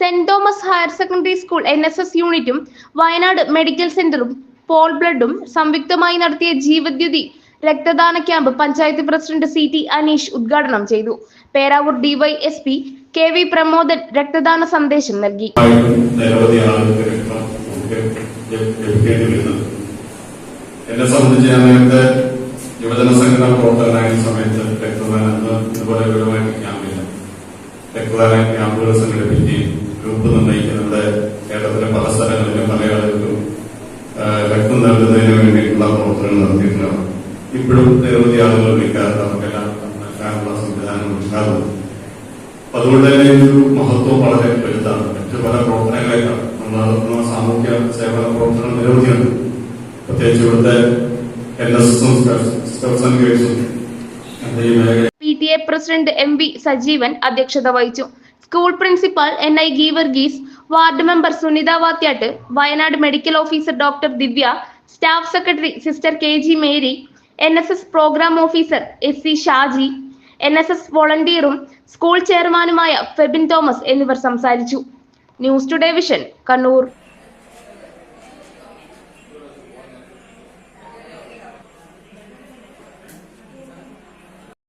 Saint Thomas higher secondary school NSS യൂണിറ്റും Wayanad medical സെന്ററും പോൾ ബ്ലഡും സംയുക്തമായി നടത്തിയ ജീവദ്യുതി രക്തദാന camp panchayat president CT Aneesh ഉദ്ഘാടനം ചെയ്തു. പേരാവൂർ DYSP KV പ്രമോദൻ രക്തദാന സന്ദേശം നൽകി. എന്നെ സംബന്ധിച്ച് ഞാൻ നേരത്തെ യുവജന സംഘടന പ്രവർത്തകനായ സമയത്ത് രക്തദാന ക്യാമ്പുകൾ സംഘടിപ്പിക്കുകയും ഗ്രൂപ്പ് നിർണ്ണയിക്കുന്ന നമ്മുടെ കേരളത്തിലെ പല സ്ഥലങ്ങളിലും പല ആളുകൾക്കും രക്തം നൽകുന്നതിന് വേണ്ടിയിട്ടുള്ള പ്രവർത്തനങ്ങൾ നടത്തിയിട്ടുള്ളതാണ്. ഇപ്പോഴും നിരവധി ആളുകൾ വിളിക്കാറുണ്ട്, അവർക്കെല്ലാം നൽകാനുള്ള സംവിധാനം ഉണ്ടാകും. അതുകൊണ്ട് തന്നെ ഒരു മഹത്വം വളരെ വലുതാണ്. മറ്റു പല പ്രവർത്തനങ്ങളെക്കാൾ നമ്മൾ നടത്തുന്ന സാമൂഹ്യ സേവന പ്രവർത്തനം നിരവധിയാണ്. പ്രത്യേകിച്ച് ഇവിടുത്തെ NSSഉം സ്കൗട്ട്സ് ആൻഡ് ഗൈഡ്സും PTA പ്രസിഡന്റ് MV സജീവൻ അധ്യക്ഷത വഹിച്ചു. School principal NI Geevarghese, ward member Sunitha Vathyat, Wayanad medical officer doctor Divya, staff secretary sister KG Mary, NSS programme officer SC Shaji, NSS വോളണ്ടിയറും സ്കൂൾ ചെയർമാനുമായ ഫെബിൻ തോമസ് എന്നിവർ സംസാരിച്ചു. News today vision, Kannur.